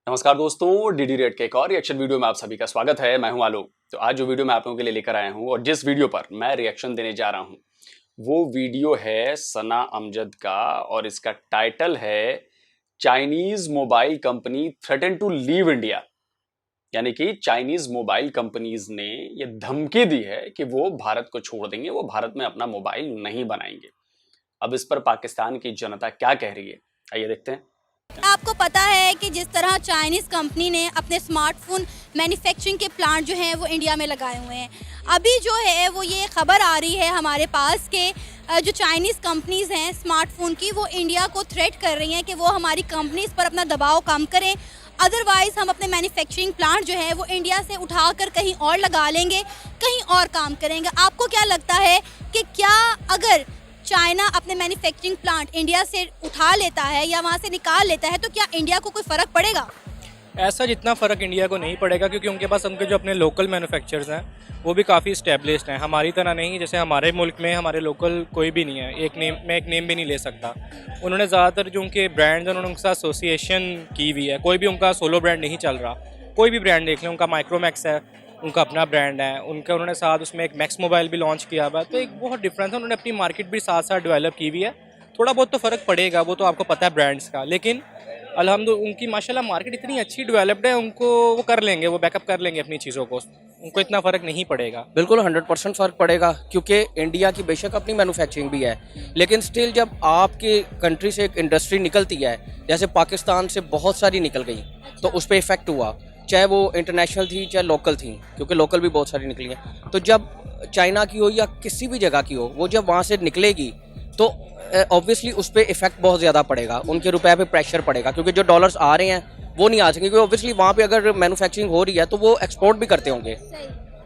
नमस्कार दोस्तों, DD red के एक और रिएक्शन वीडियो में आप सभी का स्वागत है। मैं हूं आलोक। तो आज जो वीडियो मैं आप लोगों के लिए लेकर आया हूं और जिस वीडियो पर मैं रिएक्शन देने जा रहा हूं वो वीडियो है सना अमजद का और इसका टाइटल है Chinese mobile company threaten to leave India. यानी कि चाइनीज मोबाइल कंपनीज ने ये धमकी दी है कि वो भारत को छोड़ देंगे, वो भारत में अपना मोबाइल नहीं बनाएंगे। अब इस पर पाकिस्तान की जनता क्या कह रही है, आइए देखते हैं। आपको पता है कि जिस तरह चाइनीज़ कंपनी ने अपने स्मार्टफोन मैन्युफैक्चरिंग के प्लांट जो हैं वो इंडिया में लगाए हुए हैं। अभी जो है वो ये खबर आ रही है हमारे पास कि जो चाइनीज़ कंपनीज़ हैं स्मार्टफोन की, वो इंडिया को थ्रेट कर रही हैं कि वो हमारी कंपनीज़ पर अपना दबाव कम करें, अदरवाइज़ हम अपने मैन्युफैक्चरिंग प्लांट जो है वो इंडिया से उठाकर कहीं और लगा लेंगे, कहीं और काम करेंगे। आपको क्या लगता है कि क्या अगर चाइना अपने मैन्युफैक्चरिंग प्लांट इंडिया से उठा लेता है या वहाँ से निकाल लेता है तो क्या इंडिया को कोई फ़र्क पड़ेगा? ऐसा जितना फ़र्क इंडिया को नहीं पड़ेगा, क्योंकि उनके पास उनके जो अपने लोकल मैन्युफैक्चरर्स हैं वो भी काफ़ी इस्टेब्लिश्ड हैं। हमारी तरह नहीं, जैसे हमारे मुल्क में हमारे लोकल कोई भी नहीं है। मैं एक नेम भी नहीं ले सकता। उन्होंने ज़्यादातर जो उनके ब्रांड्स हैं उन्होंने उनके साथ एसोसिएशन की हुई है। कोई भी उनका सोलो ब्रांड नहीं चल रहा। कोई भी ब्रांड देख लें, उनका माइक्रोमैक्स है, उनका अपना ब्रांड है, उन्होंने साथ उसमें एक मैक्स मोबाइल भी लॉन्च किया हुआ है। तो एक बहुत डिफरेंस है। उन्होंने अपनी मार्केट भी साथ साथ डेवलप की हुई है। थोड़ा बहुत तो फ़र्क पड़ेगा, वो तो आपको पता है ब्रांड्स का, लेकिन अल्हम्दुलिल्लाह उनकी माशाल्लाह मार्केट इतनी अच्छी डेवलप्ड है, उनको वो कर लेंगे, वो बैकअप कर लेंगे अपनी चीज़ों को, उनको इतना फ़र्क नहीं पड़ेगा। बिल्कुल 100% फ़र्क पड़ेगा, क्योंकि इंडिया की बेशक अपनी मैन्युफैक्चरिंग भी है, लेकिन स्टिल जब आपकी कंट्री से एक इंडस्ट्री निकलती है, जैसे पाकिस्तान से बहुत सारी निकल गई, तो उस पर इफ़ेक्ट हुआ, चाहे वो इंटरनेशनल थी चाहे लोकल थी, क्योंकि लोकल भी बहुत सारी निकली हैं। तो जब चाइना की हो या किसी भी जगह की हो, वो जब वहाँ से निकलेगी तो ऑब्वियसली उस पर इफ़ेक्ट बहुत ज़्यादा पड़ेगा, उनके रुपए पे प्रेशर पड़ेगा, क्योंकि जो डॉलर्स आ रहे हैं वो नहीं आ सकेंगे, क्योंकि ऑब्वियसली वहाँ पे अगर मैन्युफैक्चरिंग हो रही है तो वो एक्सपोर्ट भी करते होंगे,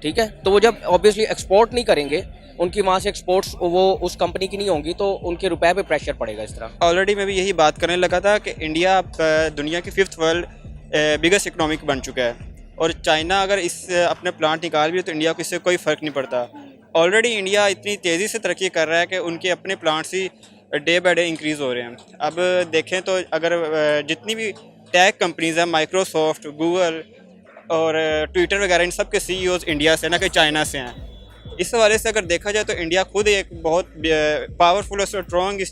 ठीक है। तो वो जब ऑब्वियसली एक्सपोर्ट नहीं करेंगे, उनकी वहाँ से एक्सपोर्ट्स वो उस कंपनी की नहीं होंगी, तो उनके रुपए पे प्रेशर पड़ेगा इस तरह। ऑलरेडी मैं भी यही बात करने लगा था कि इंडिया दुनिया की 5th वर्ल्ड बिगेस्ट इकनॉमिक बन चुका है, और चाइना अगर इस अपने प्लांट निकाल भी तो इंडिया को इससे कोई फ़र्क नहीं पड़ता। ऑलरेडी इंडिया इतनी तेज़ी से तरक्की कर रहा है कि उनके अपने plants he day by day increase हो रहे हैं। अब देखें तो अगर जितनी भी टेक कंपनीज़ हैं, माइक्रोसॉफ्ट, गूगल और ट्विटर वगैरह, इन सब के CEOs इंडिया से ना कि चाइना से हैं। इस हवाले से अगर देखा जाए तो इंडिया खुद एक बहुत पावरफुल और स्ट्रॉन्ग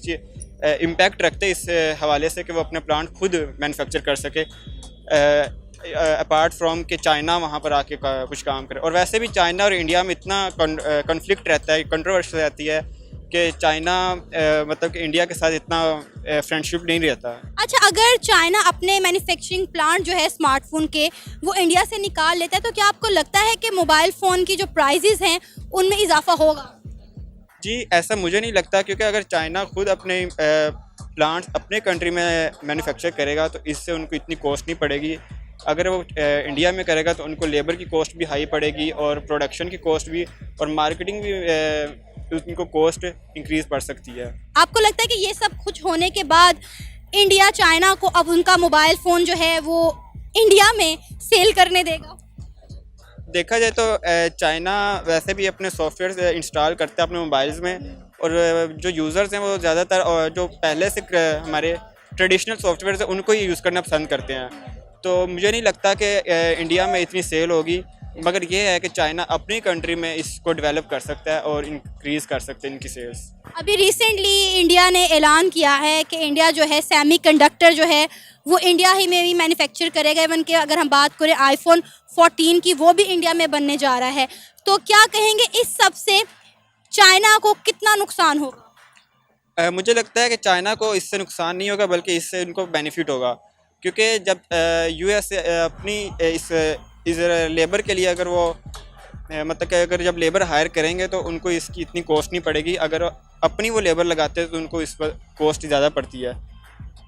इम्पैक्ट रखते हैं इस हवाले से कि वो अपने प्लांट खुद मैन्युफैक्चर कर सके, अपार्ट फ्रॉम कि चाइना वहाँ पर आके कुछ काम करे। और वैसे भी चाइना और इंडिया में इतना कॉन्फ्लिक्ट रहता है, कंट्रोवर्सी रहती है कि चाइना मतलब कि इंडिया के साथ इतना फ्रेंडशिप नहीं रहता। अच्छा, अगर चाइना अपने मैन्युफैक्चरिंग प्लांट जो है स्मार्टफोन के वो इंडिया से निकाल लेता है तो क्या आपको लगता है कि मोबाइल फ़ोन की जो प्राइजेज़ हैं उनमें इजाफा होगा? जी, ऐसा मुझे नहीं लगता, क्योंकि अगर चाइना खुद अपने प्लांट्स अपने कंट्री में मैन्युफैक्चर करेगा तो इससे उनको इतनी कॉस्ट नहीं पड़ेगी। अगर वो इंडिया में करेगा तो उनको लेबर की कॉस्ट भी हाई पड़ेगी और प्रोडक्शन की कॉस्ट भी, और मार्केटिंग भी उनको कॉस्ट इंक्रीज़ पड़ सकती है। आपको लगता है कि ये सब कुछ होने के बाद इंडिया चाइना को अब उनका मोबाइल फ़ोन जो है वो इंडिया में सेल करने देगा? देखा जाए तो चाइना वैसे भी अपने सॉफ्टवेयर इंस्टॉल करते हैं अपने मोबाइल्स में, और जो यूज़र्स हैं वो ज़्यादातर जो पहले से हमारे ट्रेडिशनल सॉफ्टवेयर हैं उनको ही यूज़ करना पसंद करते हैं। तो मुझे नहीं लगता कि इंडिया में इतनी सेल होगी, मगर ये है कि चाइना अपनी कंट्री में इसको डेवलप कर सकता है और इंक्रीज़ कर सकते हैं इनकी सेल्स। अभी रिसेंटली इंडिया ने ऐलान किया है कि इंडिया जो है सेमीकंडक्टर जो है वो इंडिया ही में भी मैन्युफैक्चर करेगा। इवन कि अगर हम बात करें iPhone 14 की, वो भी इंडिया में बनने जा रहा है। तो क्या कहेंगे इस सब से चाइना को कितना नुकसान होगा? मुझे लगता है कि चाइना को इससे नुकसान नहीं होगा, बल्कि इससे उनको बेनिफिट होगा, क्योंकि जब US अपनी इस लेबर के लिए अगर वो मतलब कि अगर जब लेबर हायर करेंगे तो उनको इसकी इतनी कॉस्ट नहीं पड़ेगी। अगर अपनी वो लेबर लगाते हैं तो उनको इस पर कॉस्ट ज़्यादा पड़ती है।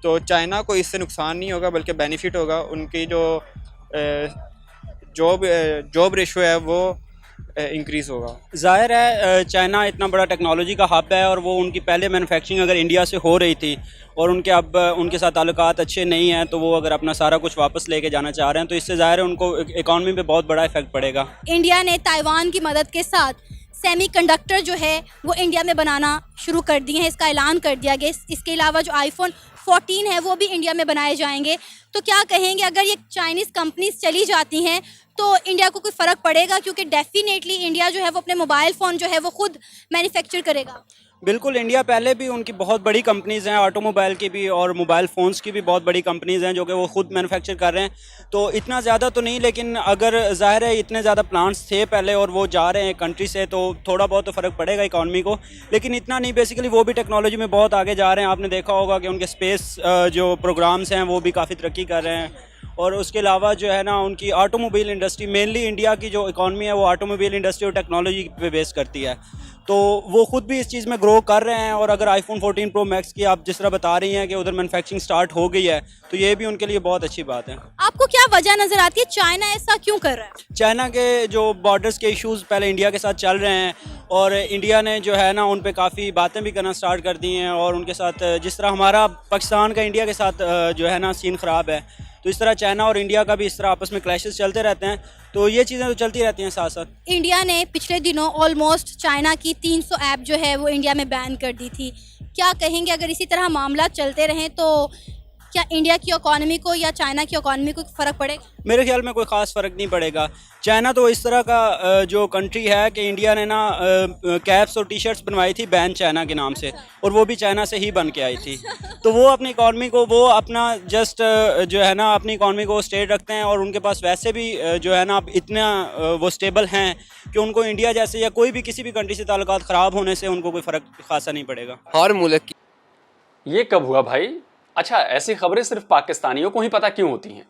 तो चाइना को इससे नुकसान नहीं होगा बल्कि बेनिफिट होगा। उनकी जो जॉब रेशो है वो इंक्रीज़ होगा। ज़ाहिर है चाइना इतना बड़ा टेक्नोलॉजी का हब है, और वो उनकी पहले मैन्युफैक्चरिंग अगर इंडिया से हो रही थी और उनके साथ ताल्लुकात अच्छे नहीं हैं, तो वो अगर अपना सारा कुछ वापस लेके जाना चाह रहे हैं तो इससे ज़ाहिर है उनको इकॉनमी पे बहुत बड़ा इफेक्ट पड़ेगा। इंडिया ने ताइवान की मदद के साथ सेमीकंडक्टर जो है वो इंडिया में बनाना शुरू कर दिए हैं, इसका ऐलान कर दिया गया। इसके अलावा जो iPhone 14 है वो भी इंडिया में बनाए जाएंगे। तो क्या कहेंगे, अगर ये चाइनीज़ कंपनीज चली जाती हैं तो इंडिया को कोई फ़र्क पड़ेगा? क्योंकि डेफिनेटली इंडिया जो है वो अपने मोबाइल फ़ोन जो है वो खुद मैन्युफैक्चर करेगा। बिल्कुल, इंडिया पहले भी उनकी बहुत बड़ी कंपनीज़ हैं, ऑटोमोबाइल की भी और मोबाइल फ़ोन्स की भी बहुत बड़ी कंपनीज़ हैं जो कि वो ख़ुद मैन्युफैक्चर कर रहे हैं। तो इतना ज़्यादा तो नहीं, लेकिन अगर ज़ाहिर है इतने ज़्यादा प्लांट्स थे पहले और वो जा रहे हैं कंट्री से, तो थोड़ा बहुत तो फ़र्क पड़ेगा इकॉनमी को, लेकिन इतना नहीं। बेसिकली वो भी टेक्नोलॉजी में बहुत आगे जा रहे हैं। आपने देखा होगा कि उनके स्पेस जो प्रोग्राम्स हैं वो भी काफ़ी तरक्की कर रहे हैं। और उसके अलावा जो है ना, उनकी ऑटोमोबाइल इंडस्ट्री, मेनली इंडिया की जो इकॉनमी है वो ऑटोमोबाइल इंडस्ट्री और टेक्नोलॉजी पे बेस करती है, तो वो ख़ुद भी इस चीज़ में ग्रो कर रहे हैं। और अगर आईफोन 14 प्रो मैक्स की आप जिस तरह बता रही हैं कि उधर मैन्युफैक्चरिंग स्टार्ट हो गई है, तो ये भी उनके लिए बहुत अच्छी बात है। आपको क्या वजह नज़र आती है, चाइना ऐसा क्यों कर रहा है? चाइना के जो बॉर्डर्स के इश्यूज़ पहले इंडिया के साथ चल रहे हैं और इंडिया ने जो है ना उन पे काफ़ी बातें भी करना स्टार्ट कर दी हैं। और उनके साथ जिस तरह हमारा पाकिस्तान का इंडिया के साथ जो है ना सीन ख़राब है, तो इस तरह चाइना और इंडिया का भी इस तरह आपस में क्लैशेस चलते रहते हैं। तो ये चीज़ें तो चलती रहती हैं साथ साथ। इंडिया ने पिछले दिनों ऑलमोस्ट चाइना की 300 ऐप जो है वो इंडिया में बैन कर दी थी। क्या कहेंगे, अगर इसी तरह मामला चलते रहें तो क्या इंडिया की इकॉनमी को या चाइना की इकॉनमी को फ़र्क पड़ेगा? मेरे ख्याल में कोई ख़ास फ़र्क नहीं पड़ेगा। चाइना तो इस तरह का जो कंट्री है कि इंडिया ने ना कैप्स और टी शर्ट्स बनवाई थी बैन चाइना के नाम से, और वो भी चाइना से ही बन के आई थी। तो वो अपनी इकॉनमी को, वो अपना जस्ट जो है ना अपनी इकॉनमी को स्टेट रखते हैं, और उनके पास वैसे भी जो है ना इतना वो स्टेबल हैं कि उनको इंडिया जैसे या कोई भी किसी भी कंट्री से ताल्लुकात ख़राब होने से उनको कोई फ़र्क खासा नहीं पड़ेगा। हर मुल्क की ये कब हुआ भाई? अच्छा, ऐसी खबरें सिर्फ पाकिस्तानियों को ही पता क्यों होती हैं?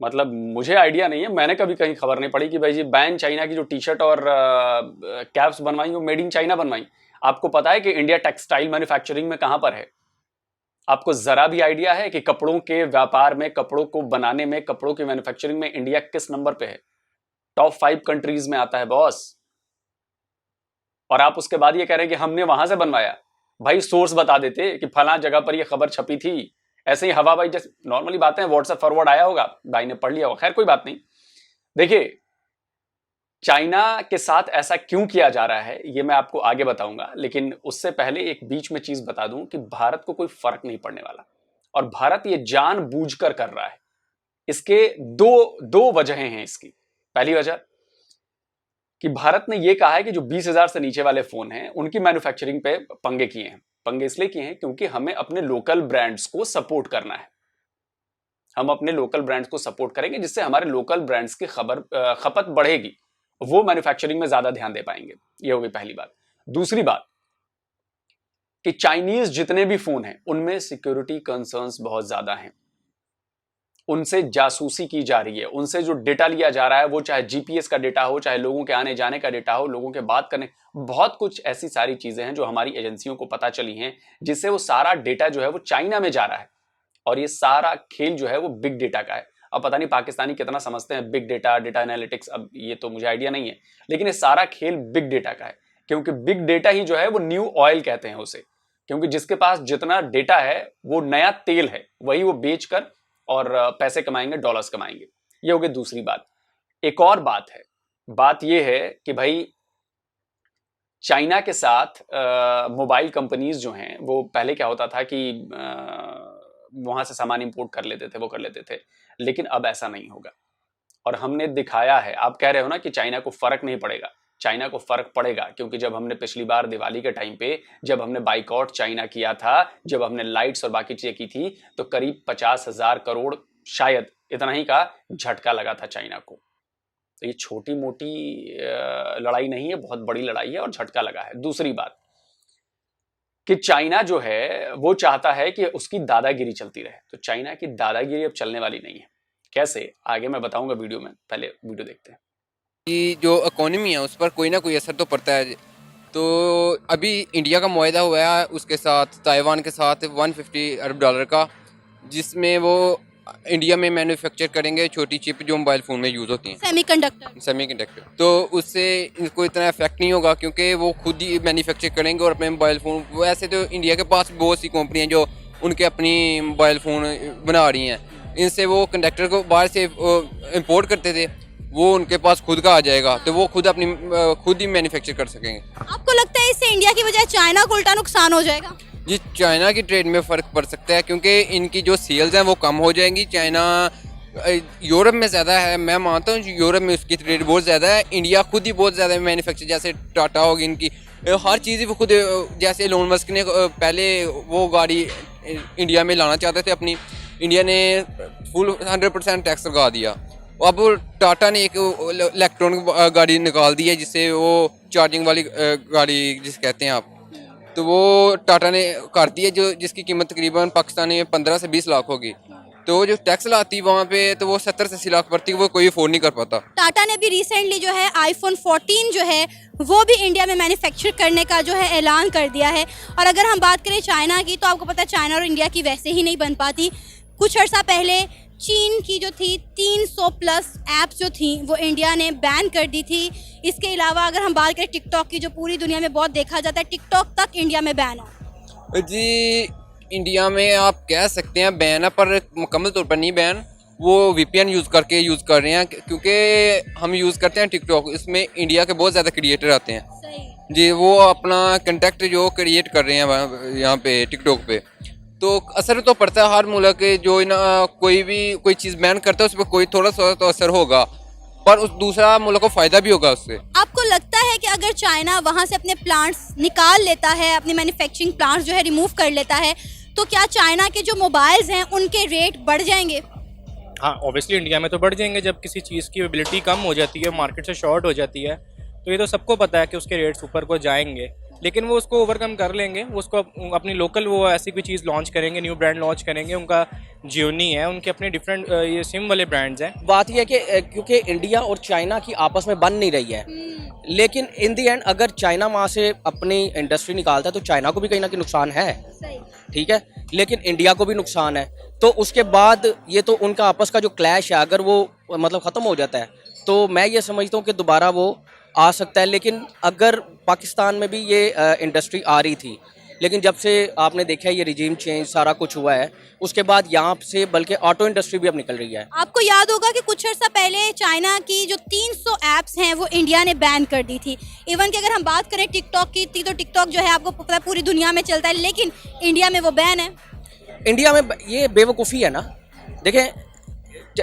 मतलब मुझे आइडिया नहीं है, मैंने कभी कहीं खबर नहीं पड़ी कि भाई जी बैन चाइना की जो टी शर्ट और कैप्स बनवाई वो मेड इन चाइना बनवाई। आपको पता है कि इंडिया टेक्सटाइल मैन्युफैक्चरिंग में कहां पर है? आपको जरा भी आइडिया है कि कपड़ों के व्यापार में, कपड़ों को बनाने में, कपड़ों की मैन्युफैक्चरिंग में इंडिया किस नंबर पे है? टॉप 5 कंट्रीज में आता है बॉस। और आप उसके बाद ये कह रहे हैं कि हमने वहां से बनवाया। भाई सोर्स बता देते कि फला जगह पर ये खबर छपी थी। ऐसे ही हवा भाई, जैसे नॉर्मली बातें, व्हाट्सएप फॉरवर्ड आया होगा, भाई ने पढ़ लिया होगा, खैर कोई बात नहीं। देखिए, चाइना के साथ ऐसा क्यों किया जा रहा है ये मैं आपको आगे बताऊंगा, लेकिन उससे पहले एक बीच में चीज बता दूं कि भारत को कोई फर्क नहीं पड़ने वाला, और भारत ये जानबूझकर कर रहा है। इसके दो वजहें हैं इसकी। पहली वजह कि भारत ने यह कहा है कि जो 20,000 से नीचे वाले फोन हैं उनकी मैन्युफैक्चरिंग पे पंगे किए हैं। पंगे इसलिए किए हैं क्योंकि हमें अपने लोकल ब्रांड्स को सपोर्ट करना है। हम अपने लोकल ब्रांड्स को सपोर्ट करेंगे जिससे हमारे लोकल ब्रांड्स की खपत बढ़ेगी, वो मैन्युफैक्चरिंग में ज्यादा ध्यान दे पाएंगे। ये होगी पहली बात। दूसरी बात कि चाइनीज जितने भी फोन हैं उनमें सिक्योरिटी कंसर्न्स बहुत ज्यादा हैं। उनसे जासूसी की जा रही है, उनसे जो डेटा लिया जा रहा है वो चाहे जीपीएस का डेटा हो, चाहे लोगों के आने जाने का डेटा हो, लोगों के बात करने, बहुत कुछ ऐसी सारी चीजें हैं जो हमारी एजेंसियों को पता चली हैं, जिससे वो सारा डेटा जो है वो चाइना में जा रहा है। और ये सारा खेल जो है वो बिग डेटा का है। अब पता नहीं पाकिस्तानी कितना समझते हैं बिग डेटा, डेटा एनालिटिक्स, अब ये तो मुझे आइडिया नहीं है, लेकिन ये सारा खेल बिग डेटा का है। क्योंकि बिग डेटा ही जो है वो न्यू ऑयल कहते हैं उसे, क्योंकि जिसके पास जितना डेटा है वो नया तेल है, वही वो बेचकर और पैसे कमाएंगे, डॉलर्स कमाएंगे। ये हो गई दूसरी बात। एक और बात है, बात ये है कि भाई चाइना के साथ मोबाइल कंपनीज जो हैं वो पहले क्या होता था कि वहां से सामान इंपोर्ट कर लेते थे, वो कर लेते थे, लेकिन अब ऐसा नहीं होगा। और हमने दिखाया है, आप कह रहे हो ना कि चाइना को फर्क नहीं पड़ेगा, चाइना को फर्क पड़ेगा, क्योंकि जब हमने पिछली बार दिवाली के टाइम पे जब हमने बाइकआउट चाइना किया था, जब हमने लाइट्स और बाकी चीजें की थी, तो करीब 50,000 करोड़, शायद इतना ही का झटका लगा था चाइना को। तो ये छोटी मोटी लड़ाई नहीं है, बहुत बड़ी लड़ाई है और झटका लगा है। दूसरी बात कि चाइना जो है वो चाहता है कि उसकी दादागिरी चलती रहे, तो चाइना की दादागिरी अब चलने वाली नहीं है। कैसे, आगे मैं बताऊंगा वीडियो में, पहले वीडियो देखते हैं। की जो इकोनॉमी है उस पर कोई ना कोई असर तो पड़ता है। तो अभी इंडिया का मुआहदा हुआ है उसके साथ, ताइवान के साथ, $150 अरब का, जिसमें वो इंडिया में मैन्युफैक्चर करेंगे छोटी चिप जो मोबाइल फ़ोन में यूज़ होती हैं, सेमीकंडक्टर। तो उससे इनको इतना इफेक्ट नहीं होगा क्योंकि वो खुद ही मैन्युफैक्चर करेंगे और अपने मोबाइल फ़ोन, वैसे तो इंडिया के पास बहुत सी कंपनियाँ जो उनके अपनी मोबाइल फ़ोन बना रही हैं, इनसे वो कंडक्टर को बाहर से इम्पोर्ट करते थे, वो उनके पास खुद का आ जाएगा, तो वो खुद ही मैन्युफैक्चर कर सकेंगे। आपको लगता है इससे इंडिया की बजाय चाइना को उल्टा नुकसान हो जाएगा? जी चाइना की ट्रेड में फ़र्क पड़ सकता है क्योंकि इनकी जो सेल्स हैं वो कम हो जाएंगी। चाइना यूरोप में ज़्यादा है, मैं मानता हूँ यूरोप में उसकी ट्रेड बहुत ज़्यादा है। इंडिया खुद ही बहुत ज़्यादा मैन्युफैक्चर, जैसे टाटा होगी इनकी, हर चीज़ ही वो खुद, जैसे एलोन मस्क ने पहले वो गाड़ी इंडिया में लाना चाहते थे अपनी, इंडिया ने फुल 100% टैक्स लगा दिया। अब टाटा ने एक इलेक्ट्रॉनिक गाड़ी निकाल दी है जिससे वो चार्जिंग वाली गाड़ी जिसे कहते हैं आप, तो वो टाटा ने कर दी है, जो जिसकी कीमत तकरीबन पाकिस्तान में 15 से 20 लाख होगी। तो जो टैक्स लाती वहाँ पे तो वो 70 से 80 लाख पड़ती, वो कोई अफोर्ड नहीं कर पाता। टाटा ने भी रिसेंटली जो है आईफोन 14 जो है वो भी इंडिया में मैन्युफैक्चर करने का जो है ऐलान कर दिया है। और अगर हम बात करें चाइना की, तो आपको पता है चाइना और इंडिया की वैसे ही नहीं बन पाती। कुछ अर्सा पहले चीन की जो थी 300 प्लस ऐप्स जो थी वो इंडिया ने बैन कर दी थी। इसके अलावा अगर हम बात करें टिकटॉक की, जो पूरी दुनिया में बहुत देखा जाता है, टिकटॉक तक इंडिया में बैन हो। जी इंडिया में आप कह सकते हैं बैन है, पर मुकम्मल तौर पर नहीं बैन। वो VPN यूज़ करके यूज़ कर रहे हैं, क्योंकि हम यूज़ करते हैं टिकटॉक, इसमें इंडिया के बहुत ज़्यादा क्रिएटर आते हैं। सही। जी वो अपना कंटेंट जो क्रिएट कर रहे हैं यहाँ पे टिकटॉक पे, तो असर तो पड़ता है हर मुल्क के, जो ना कोई चीज़ बैन करता है उस पर कोई थोड़ा सा तो असर होगा, पर उस दूसरा मुल्क को फ़ायदा भी होगा उससे। आपको लगता है कि अगर चाइना वहाँ से अपने प्लांट्स निकाल लेता है, अपने मैन्युफैक्चरिंग प्लांट्स जो है रिमूव कर लेता है, तो क्या चाइना के जो मोबाइल्स हैं उनके रेट बढ़ जाएंगे? हाँ, ऑब्वियसली इंडिया में तो बढ़ जाएंगे। जब किसी चीज़ की एबिलिटी कम हो जाती है, मार्केट से शॉर्ट हो जाती है, तो ये तो सबको पता है कि उसके रेट्स ऊपर को जाएंगे। लेकिन वो उसको ओवरकम कर लेंगे, वो उसको अपनी लोकल वो ऐसी कोई चीज़ लॉन्च करेंगे, न्यू ब्रांड लॉन्च करेंगे। उनका जियोनी है, उनके अपने डिफरेंट ये सिम वाले ब्रांड्स हैं। बात यह है कि क्योंकि इंडिया और चाइना की आपस में बन नहीं रही है, लेकिन इन दी एंड अगर चाइना वहाँ से अपनी इंडस्ट्री निकालता है तो चाइना को भी कहीं ना कहीं नुकसान है, ठीक है, लेकिन इंडिया को भी नुकसान है। तो उसके बाद ये तो उनका आपस का जो क्लैश है, अगर वो मतलब ख़त्म हो जाता है तो मैं ये समझता हूँ कि दोबारा वो आ सकता है। लेकिन अगर पाकिस्तान में भी ये इंडस्ट्री आ रही थी, लेकिन जब से आपने देखा है ये रिजीम चेंज सारा कुछ हुआ है, उसके बाद यहाँ से बल्कि ऑटो इंडस्ट्री भी अब निकल रही है। आपको याद होगा कि कुछ अर्सा पहले चाइना की जो 300 ऐप्स हैं वो इंडिया ने बैन कर दी थी। इवन कि अगर हम बात करें टिकटॉक की थी, तो टिकटॉक जो है आपको पता है पूरी दुनिया में चलता है, लेकिन इंडिया में वो बैन है। इंडिया में ये बेवकूफ़ी है ना। देखें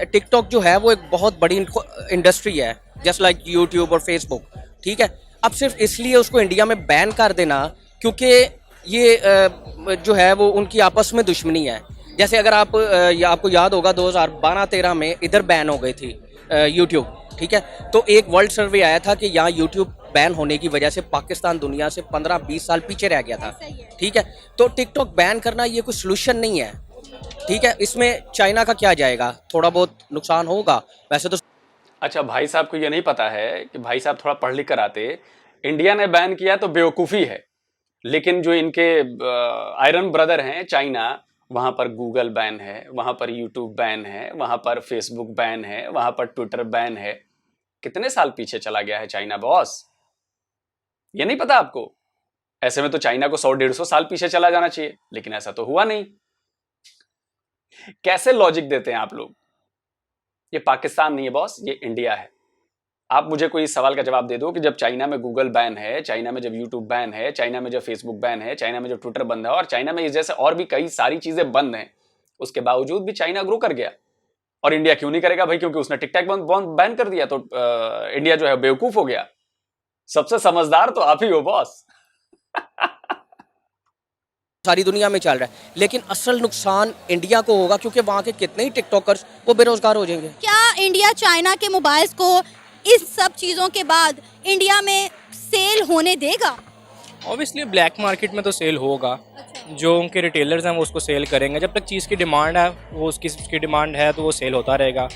टिकटॉक जो है वो एक बहुत बड़ी इंडस्ट्री है, जस्ट लाइक यूट्यूब और फेसबुक, ठीक है। अब सिर्फ इसलिए उसको इंडिया में बैन कर देना क्योंकि ये जो है वो उनकी आपस में दुश्मनी है। जैसे अगर आपको याद होगा 2012-13 में इधर बैन हो गई थी यूट्यूब, ठीक है। तो एक वर्ल्ड सर्वे आया था कि यहाँ यूट्यूब बैन होने की वजह से पाकिस्तान दुनिया से 15-20 साल पीछे रह गया था, ठीक है। तो टिकटॉक बैन करना ये कोई सलूशन नहीं है, ठीक है। इसमें चाइना का क्या जाएगा, थोड़ा बहुत नुकसान होगा वैसे तो। अच्छा, भाई साहब को ये नहीं पता है कि भाई साहब थोड़ा पढ़ लिख कर आते, इंडिया ने बैन किया तो बेवकूफ़ी है, लेकिन जो इनके आयरन ब्रदर हैं चाइना, वहाँ पर गूगल बैन है, वहाँ पर यूट्यूब बैन है, वहाँ पर फेसबुक बैन है, वहाँ पर ट्विटर बैन है। कितने साल पीछे चला गया है चाइना बॉस, ये नहीं पता आपको? ऐसे में तो चाइना को 100-150 साल पीछे चला जाना चाहिए, लेकिन ऐसा तो हुआ नहीं। कैसे लॉजिक देते हैं आप लोग? ये पाकिस्तान नहीं है बॉस, ये इंडिया है। आप मुझे कोई इस सवाल का जवाब दे दो कि जब चाइना में गूगल बैन है, चाइना में जब यूट्यूब बैन है, चाइना में जब फेसबुक बैन है, चाइना में जब ट्विटर बंद है, और चाइना में इस जैसे और भी कई सारी चीजें बंद हैं, उसके बावजूद भी चाइना ग्रो कर गया, और इंडिया क्यों नहीं करेगा भाई? क्योंकि उसने टिकटॉक बैन कर दिया, तो इंडिया जो है बेवकूफ हो गया। सबसे समझदार तो आप ही हो बॉस। सारी दुनिया में चल रहा है, लेकिन असल नुकसान इंडिया को होगा क्योंकि वहाँ के कितने ही टिकटॉकर्स वो बेरोजगार हो जाएंगे। क्या इंडिया चाइना के मोबाइल्स को इस सब चीज़ों के बाद इंडिया में सेल होने देगा? ऑब्वियसली ब्लैक मार्केट में तो सेल होगा। जो उनके रिटेलर्स हैं वो उसको सेल करेंगे। जब तक चीज़ की डिमांड है, वो उसकी डिमांड है तो वो सेल होता रहेगा।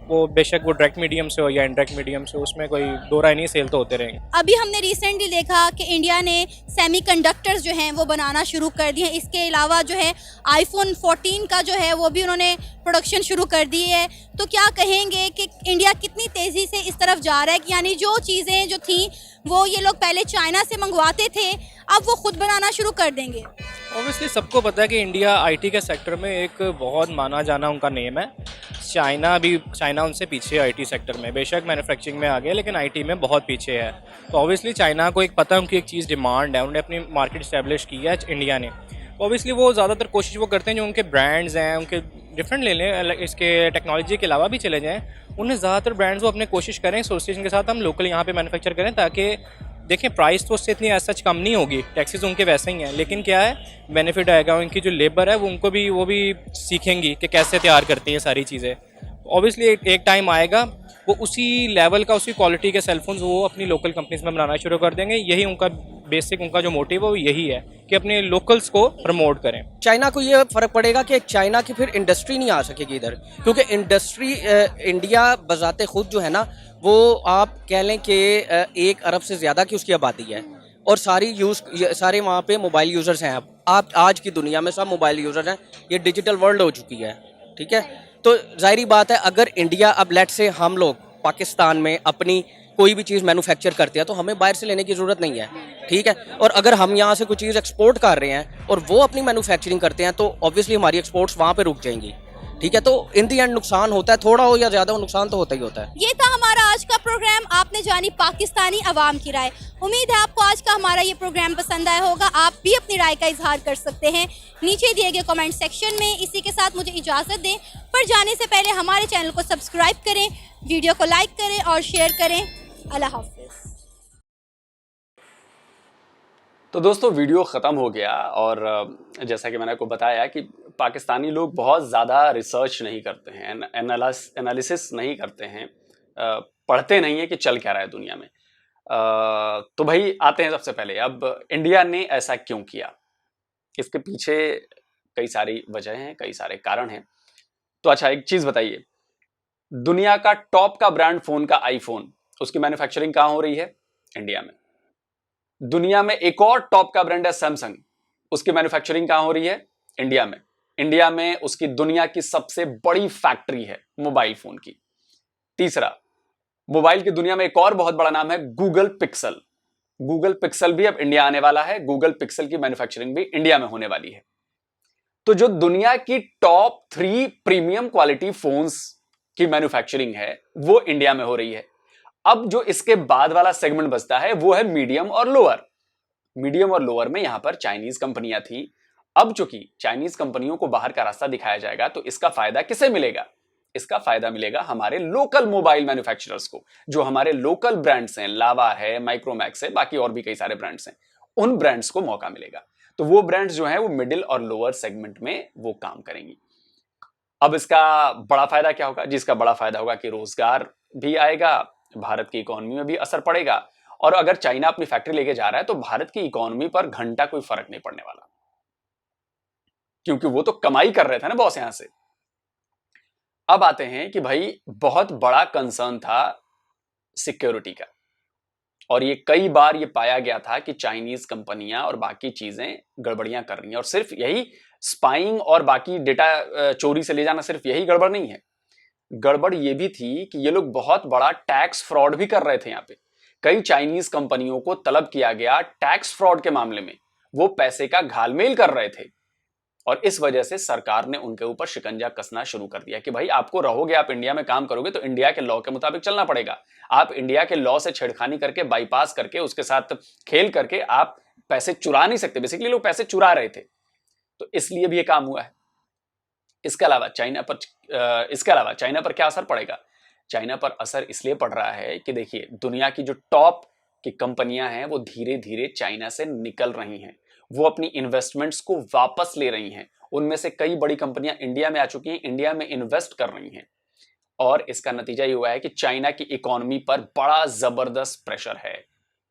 वो बेशक वो डायरेक्ट मीडियम से हो या इनडायरेक्ट मीडियम से, उसमें कोई दो राय नहीं, सेल तो होते रहेंगे। अभी हमने रिसेंटली देखा कि इंडिया ने सेमीकंडक्टर्स जो हैं वो बनाना शुरू कर दिए हैं। इसके अलावा जो है आईफोन 14 का जो है वो भी उन्होंने प्रोडक्शन शुरू कर दी है। तो क्या कहेंगे कि इंडिया कितनी तेज़ी से इस तरफ जा रहा है कि यानी जो चीज़ें जो थी वो ये लोग पहले चाइना से मंगवाते थे, अब वो खुद बनाना शुरू कर देंगे? ऑब्वियसली सबको पता है कि इंडिया आईटी के सेक्टर में एक बहुत माना जाना उनका नेम है। चाइना उनसे पीछे है आईटी सेक्टर में। बेशक मैन्युफैक्चरिंग में आ गया, लेकिन आईटी में बहुत पीछे है। तो ऑब्वियसली चाइना को एक पता है उनकी एक चीज़ डिमांड है, उन्होंने अपनी मार्केट इस्टेब्लिश की है इंडिया ने। ऑब्वियसली वो ज़्यादातर कोशिश वो करते हैं जो उनके ब्रांड्स हैं, उनके डिफरेंट ले लें, इसके टेक्नोलॉजी के अलावा भी चले जाएं, उन्हें ज़्यादातर ब्रांड्स वो अपने कोशिश करें एसोसिएशन के साथ हम लोकल यहाँ पे मैन्युफैक्चर करें, ताकि देखें प्राइस तो उससे इतनी एज सच कम नहीं होगी, टैक्सेस उनके वैसे ही हैं, लेकिन क्या है बेनिफिट आएगा, उनकी जो लेबर है वो उनको भी वो भी सीखेंगी कि कैसे तैयार करती हैं सारी चीज़ें। ऑब्वियसली एक टाइम आएगा वो उसी लेवल का, उसी क्वालिटी के सेलफोन्स वो अपनी लोकल कंपनीज में बनाना शुरू कर देंगे। यही उनका बेसिक, उनका जो मोटिव है वो यही है कि अपने लोकल्स को प्रमोट करें। चाइना को ये फ़र्क पड़ेगा कि चाइना की फिर इंडस्ट्री नहीं आ सकेगी इधर, क्योंकि इंडस्ट्री इंडिया बजाते खुद जो है ना, वो आप कह लें कि 1 अरब से ज़्यादा की उसकी आबादी है, और सारे वहाँ पे मोबाइल यूज़र्स हैं। अब आप आज की दुनिया में सब मोबाइल यूज़र हैं, ये डिजिटल वर्ल्ड हो चुकी है, ठीक है। तो ज़ाहिरी बात है, अगर इंडिया अब लेट से हम लोग पाकिस्तान में अपनी कोई भी चीज़ मैन्युफैक्चर करते हैं तो हमें बाहर से लेने की ज़रूरत नहीं है, ठीक है। और अगर हम यहाँ से कोई चीज़ एक्सपोर्ट कर रहे हैं और वो अपनी मैन्युफैक्चरिंग करते हैं तो ऑब्वियसली हमारी एक्सपोर्ट्स वहाँ पे रुक जाएंगी, ठीक है। तो इन दी एंड नुकसान होता है, थोड़ा हो या ज़्यादा हो, नुकसान तो होता ही होता है। ये था हमारा आज का प्रोग्राम, आपने जानी पाकिस्तानी अवाम की राय। उम्मीद है आपको आज का हमारा ये प्रोग्राम पसंद आया होगा। आप भी अपनी राय का इजहार कर सकते हैं नीचे दिए गए कमेंट सेक्शन में। इसी के साथ मुझे इजाज़त दें, पर जाने से पहले हमारे चैनल को सब्सक्राइब करें, वीडियो को लाइक करें और शेयर करें। अल्लाह हाफिज़। तो दोस्तों वीडियो ख़त्म हो गया, और जैसा कि मैंने आपको बताया कि पाकिस्तानी लोग बहुत ज़्यादा रिसर्च नहीं करते हैं, एनालिसिस नहीं करते हैं, पढ़ते नहीं है कि चल क्या रहा है दुनिया में। तो भाई आते हैं सबसे पहले, अब इंडिया ने ऐसा क्यों किया, इसके पीछे कई सारी वजह हैं, कई सारे कारण हैं। तो अच्छा एक चीज़ बताइए, दुनिया का टॉप का ब्रांड फ़ोन का आईफोन, उसकी मैन्युफैक्चरिंग कहाँ हो रही है? इंडिया में। दुनिया में एक और टॉप का ब्रांड है सैमसंग, उसकी मैन्युफैक्चरिंग कहां हो रही है? इंडिया में। इंडिया में उसकी दुनिया की सबसे बड़ी फैक्ट्री है मोबाइल फोन की। तीसरा, मोबाइल की दुनिया में एक और बहुत बड़ा नाम है गूगल पिक्सल। गूगल पिक्सल भी अब इंडिया आने वाला है, गूगल पिक्सल की मैन्युफैक्चरिंग भी इंडिया में होने वाली है। तो जो दुनिया की टॉप 3 प्रीमियम क्वालिटी फोन्स की मैन्युफैक्चरिंग है वो इंडिया में हो रही है। अब जो इसके बाद वाला सेगमेंट बचता है वो है मीडियम और लोअर। मीडियम और लोअर में यहां पर चाइनीज कंपनियां थी। अब चूंकि चाइनीज कंपनियों को बाहर का रास्ता दिखाया जाएगा तो इसका फायदा किसे मिलेगा? इसका फायदा मिलेगा हमारे लोकल मोबाइल मैन्युफैक्चरर्स को, जो हमारे लोकल ब्रांड्स हैं, लावा है, माइक्रोमैक्स है, बाकी और भी कई सारे ब्रांड्स हैं, उन ब्रांड्स को मौका मिलेगा। तो वो ब्रांड्स जो है वो मिडिल और लोअर सेगमेंट में वो काम करेंगी। अब इसका बड़ा फायदा क्या होगा? जिसका बड़ा फायदा होगा कि रोजगार भी आएगा, भारत की इकोनॉमी में भी असर पड़ेगा, और अगर चाइना अपनी फैक्ट्री लेके जा रहा है तो भारत की इकोनॉमी पर घंटा कोई फर्क नहीं पड़ने वाला, क्योंकि वो तो कमाई कर रहे थे ना बॉस यहां से। अब आते हैं कि भाई बहुत बड़ा कंसर्न था सिक्योरिटी का, और ये कई बार ये पाया गया था कि चाइनीज कंपनियां और बाकी चीजें गड़बड़ियां कर रही हैं, और सिर्फ यही स्पाइंग और बाकी डेटा चोरी से ले जाना, सिर्फ यही गड़बड़ नहीं है। गड़बड़ ये भी थी कि ये लोग बहुत बड़ा टैक्स फ्रॉड भी कर रहे थे। यहाँ पे कई चाइनीज कंपनियों को तलब किया गया टैक्स फ्रॉड के मामले में, वो पैसे का घालमेल कर रहे थे, और इस वजह से सरकार ने उनके ऊपर शिकंजा कसना शुरू कर दिया कि भाई आपको रहोगे, आप इंडिया में काम करोगे तो इंडिया के लॉ के मुताबिक चलना पड़ेगा। आप इंडिया के लॉ से छेड़खानी करके, बाईपास करके, उसके साथ खेल करके आप पैसे चुरा नहीं सकते। बेसिकली लोग पैसे चुरा रहे थे, तो इसलिए भी ये काम हुआ है। इसके अलावा चाइना पर क्या असर पड़ेगा? चाइना पर असर इसलिए पड़ रहा है कि देखिए दुनिया की जो टॉप की कंपनियां हैं वो धीरे धीरे चाइना से निकल रही हैं, वो अपनी इन्वेस्टमेंट्स को वापस ले रही हैं। उनमें से कई बड़ी कंपनियां इंडिया में आ चुकी हैं, इंडिया में इन्वेस्ट कर रही हैं, और इसका नतीजा ये हुआ है कि चाइना की इकोनॉमी पर बड़ा जबरदस्त प्रेशर है।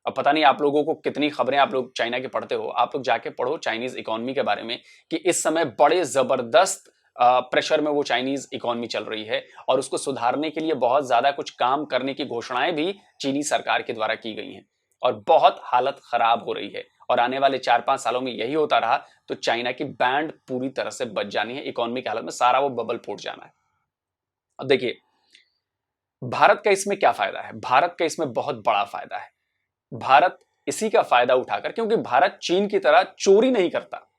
अब पता नहीं आप लोगों को कितनी खबरें आप लोग चाइना के पढ़ते हो, आप लोग जाके पढ़ो चाइनीज इकोनॉमी के बारे में कि इस समय बड़े जबरदस्त प्रेशर में वो चाइनीज इकोनॉमी चल रही है, और उसको सुधारने के लिए बहुत ज्यादा कुछ काम करने की घोषणाएं भी चीनी सरकार के द्वारा की गई हैं, और बहुत हालत खराब हो रही है। और आने वाले 4-5 सालों में यही होता रहा तो चाइना की बैंड पूरी तरह से बच जानी है, इकोनॉमी की हालत में सारा वो बबल फूट जाना है। अब देखिए भारत का इसमें क्या फायदा है? भारत का इसमें बहुत बड़ा फायदा है। भारत इसी का फायदा उठाकर, क्योंकि भारत चीन की तरह चोरी नहीं करता,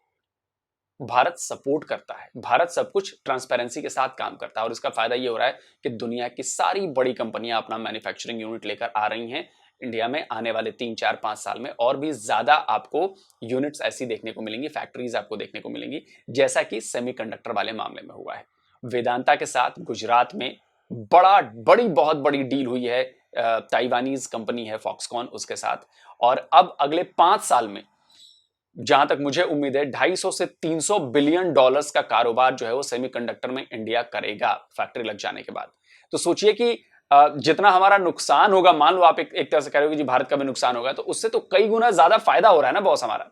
भारत सपोर्ट करता है, भारत सब कुछ ट्रांसपेरेंसी के साथ काम करता है, और इसका फायदा ये हो रहा है कि दुनिया की सारी बड़ी कंपनियां अपना मैन्युफैक्चरिंग यूनिट लेकर आ रही हैं इंडिया में आने वाले 3, 4, 5 साल में और भी ज्यादा आपको यूनिट्स ऐसी देखने को मिलेंगी, फैक्ट्रीज आपको देखने को मिलेंगी, जैसा कि सेमीकंडक्टर वाले मामले में हुआ है। वेदांता के साथ गुजरात में बहुत बड़ी डील हुई है, ताइवानीज कंपनी है फॉक्सकॉन, उसके साथ। और अब अगले 5 साल में जहां तक मुझे उम्मीद है 250 से 300 बिलियन डॉलर्स का कारोबार जो है वो सेमीकंडक्टर में इंडिया करेगा फैक्ट्री लग जाने के बाद। तो सोचिए कि जितना हमारा नुकसान होगा, मान लो आप एक तरह से कह रहे हो कि जी भारत का भी नुकसान होगा, तो उससे तो कई गुना ज्यादा फायदा हो रहा है ना बॉस हमारा,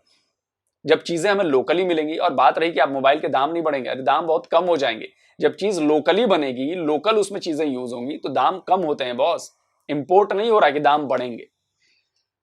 जब चीजें हमें लोकली मिलेंगी। और बात रही कि आप मोबाइल के दाम नहीं बढ़ेंगे, अरे दाम बहुत कम हो जाएंगे। जब चीज लोकली बनेगी, लोकल उसमें चीजें यूज होंगी, तो दाम कम होते हैं बॉस, इंपोर्ट नहीं हो रहा है कि दाम बढ़ेंगे।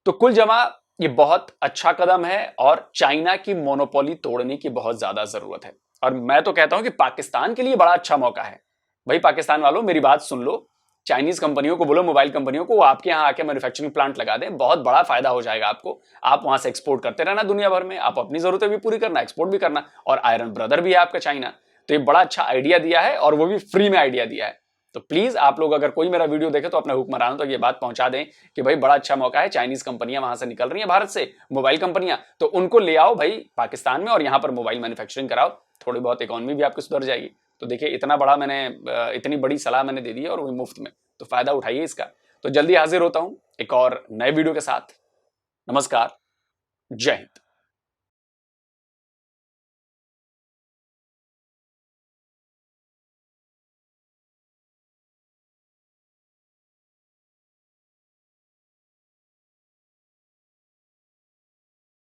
तो कुल जमा ये बहुत अच्छा कदम है और चाइना की मोनोपोली तोड़ने की बहुत ज्यादा जरूरत है। और मैं तो कहता हूं कि पाकिस्तान के लिए बड़ा अच्छा मौका है। भाई पाकिस्तान वालों, मेरी बात सुन लो, चाइनीज कंपनियों को बोलो, मोबाइल कंपनियों को, वो आपके यहाँ आके मैन्युफैक्चरिंग प्लांट लगा दें, बहुत बड़ा फायदा हो जाएगा आपको। आप वहां से एक्सपोर्ट करते रहना दुनिया भर में, आप अपनी जरूरतें भी पूरी करना, एक्सपोर्ट भी करना। और आयरन ब्रदर भी है आपका चाइना, तो ये बड़ा अच्छा आइडिया दिया है और वो भी फ्री में आइडिया दिया है। तो प्लीज आप लोग अगर कोई मेरा वीडियो देखे तो अपने हुक्मरानों तक ये बात पहुंचा दें कि भाई बड़ा अच्छा मौका है, चाइनीज कंपनियां वहां से निकल रही हैं भारत से, मोबाइल कंपनियां, तो उनको ले आओ भाई पाकिस्तान में और यहां पर मोबाइल मैन्युफैक्चरिंग कराओ, थोड़ी बहुत इकोनॉमी भी आपकी सुधर जाएगी। तो देखिए इतनी बड़ी सलाह मैंने दे दी है और वो मुफ्त में, तो फायदा उठाइए इसका। तो जल्दी हाजिर होता हूं एक और नए वीडियो के साथ। नमस्कार, जय हिंद।